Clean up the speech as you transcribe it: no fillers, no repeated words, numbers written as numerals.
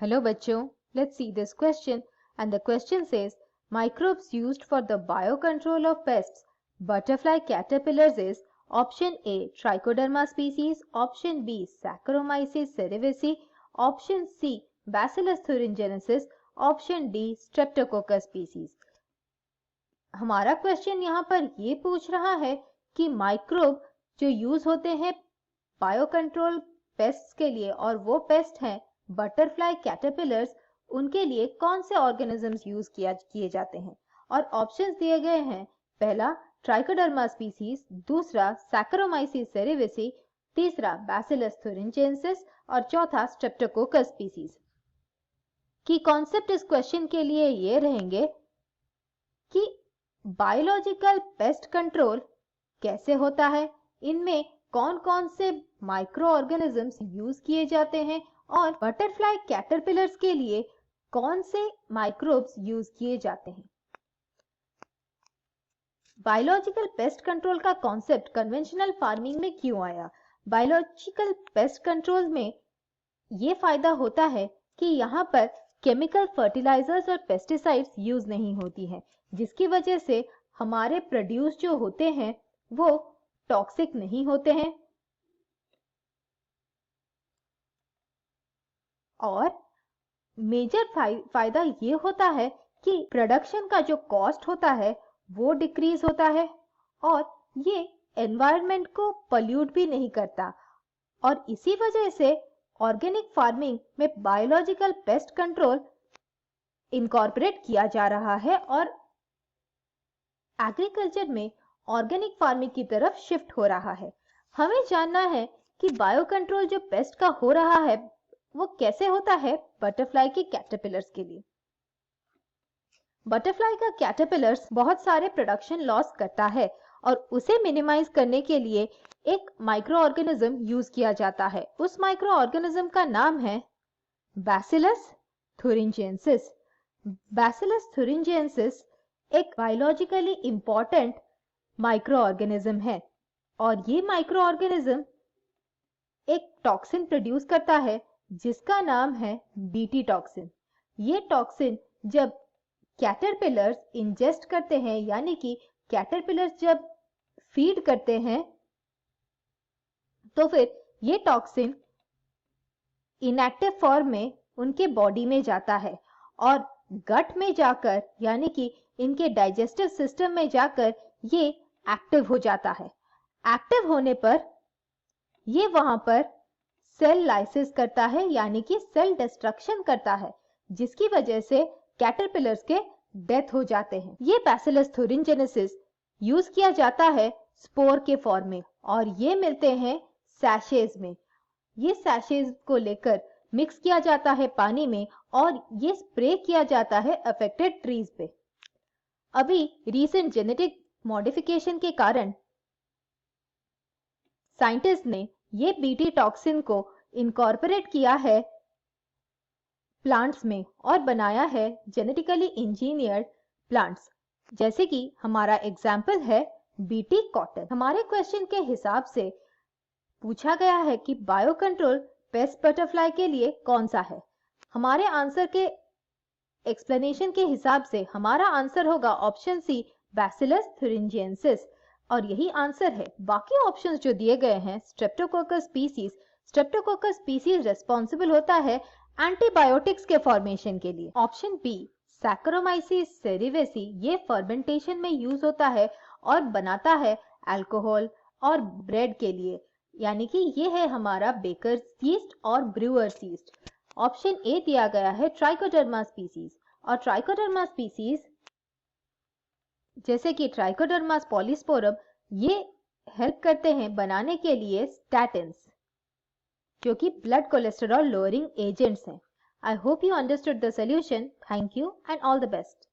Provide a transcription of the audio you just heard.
Hello bachcho, let's see this question, and the question says microbes used for the biocontrol of pests, butterfly caterpillars is option A Trichoderma species, option B Saccharomyces cerevisiae, option C Bacillus thuringiensis, option D Streptococcus species। हमारा question यहाँ पर ये पूछ रहा है कि microbe जो use होते हैं बायोकंट्रोल पेस्ट्स के लिए और वो पेस्ट हैं बटरफ्लाई कैटरपिलर्स, उनके लिए कौन से ऑर्गेनिजम्स यूज किए जाते हैं। और ऑप्शंस दिए गए हैं, पहला ट्राइकोडर्मा स्पीसीज, दूसरा सैकरोमाइसिस सेरेविसी, तीसरा बैसिलस thuringiensis और चौथा स्ट्रेप्टोकोकस स्पीसीज। की कॉन्सेप्ट इस क्वेश्चन के लिए ये रहेंगे कि बायोलॉजिकल पेस्ट कंट्रोल कैसे होता है, इनमें कौन कौन से माइक्रो ऑर्गेनिजम्स यूज किए जाते हैं और बटरफ्लाई कैटरपिलर्स के लिए कौन से माइक्रोब्स यूज किए जाते हैं। बायोलॉजिकल पेस्ट कंट्रोल का कॉन्सेप्ट कन्वेंशनल फार्मिंग में क्यों आया। बायोलॉजिकल पेस्ट कंट्रोल में ये फायदा होता है कि यहाँ पर केमिकल फर्टिलाइजर्स और पेस्टिसाइड्स यूज नहीं होती हैं, जिसकी वजह से हमारे प्रोड्यूस जो होते हैं वो टॉक्सिक नहीं होते हैं और मेजर फायदा ये होता है कि प्रोडक्शन का जो कॉस्ट होता है वो डिक्रीज होता है और ये एनवायरनमेंट को पॉल्यूट भी नहीं करता। और इसी वजह से ऑर्गेनिक फार्मिंग में बायोलॉजिकल पेस्ट कंट्रोल इनकॉर्पोरेट किया जा रहा है और एग्रीकल्चर में ऑर्गेनिक फार्मिंग की तरफ शिफ्ट हो रहा है। हमें जानना है कि बायो कंट्रोल जो पेस्ट का हो रहा है वो कैसे होता है बटरफ्लाई के कैटरपिलर्स के लिए। बटरफ्लाई का कैटरपिलर्स बहुत सारे प्रोडक्शन लॉस करता है और उसे मिनिमाइज करने के लिए एक माइक्रो ऑर्गेनिज्म यूज किया जाता है। उस माइक्रो ऑर्गेनिज्म का नाम है बैसिलस thuringiensis। बैसिलस thuringiensis एक बायोलॉजिकली इंपॉर्टेंट माइक्रो ऑर्गेनिज्म है और ये माइक्रो ऑर्गेनिज्म एक टॉक्सिन प्रोड्यूस करता है जिसका नाम है बीटी टॉक्सिन। ये टॉक्सिन जब कैटरपिलर्स इंजेस्ट करते हैं, यानी कि कैटरपिलर्स जब फीड करते हैं, तो फिर ये टॉक्सिन इनएक्टिव फॉर्म में उनके बॉडी में जाता है और गट में जाकर, यानी कि इनके डाइजेस्टिव सिस्टम में जाकर ये एक्टिव हो जाता है। एक्टिव होने पर ये वहां पर सेल लाइसिस करता है, यानी कि सेल डिस्ट्रक्शन करता है, जिसकी वजह से कैटरपिलर्स के डेथ हो जाते हैं। ये बैसिलस thuringiensis यूज किया जाता है स्पोर के फॉर्म में और ये मिलते हैं सैशेज में। ये सैशेज को लेकर मिक्स किया जाता है पानी में और ये स्प्रे किया जाता है अफेक्टेड ट्रीज पे। अभी रीसेंट जेनेटिक मॉडिफिकेशन के कारण साइंटिस्ट ने ये बीटी टॉक्सिन को इनकॉर्पोरेट किया है प्लांट्स में और बनाया है जेनेटिकली इंजीनियर्ड प्लांट्स, जैसे कि हमारा एग्जाम्पल है बीटी कॉटन। हमारे क्वेश्चन के हिसाब से पूछा गया है कि बायो कंट्रोल पेस्ट बटरफ्लाई के लिए कौन सा है। हमारे आंसर के एक्सप्लेनेशन के हिसाब से हमारा आंसर होगा ऑप्शन सी बैसिलस thuringiensis और यही आंसर है। बाकी ऑप्शंस जो दिए गए हैं स्ट्रेप्टोकोकस स्पीसीज रिस्पॉन्सिबल होता है एंटीबायोटिक्स के फॉर्मेशन के लिए। ऑप्शन बी सैकरोमाइसिस सेरेविसी ये फर्मेंटेशन में यूज होता है और बनाता है अल्कोहल और ब्रेड के लिए, यानी कि ये है हमारा बेकर यीस्ट और ब्रूअर्स यीस्ट। ऑप्शन ए दिया गया है ट्राइकोडर्मा स्पीसीज और ट्राइकोडर्मा स्पीसीज जैसे कि ट्राइकोडर्मा पॉलीस्पोरम ये हेल्प करते हैं बनाने के लिए स्टैटिन्स, जो कि ब्लड कोलेस्टेरॉल लोअरिंग एजेंट्स हैं। I hope you understood the solution. Thank you and all the best.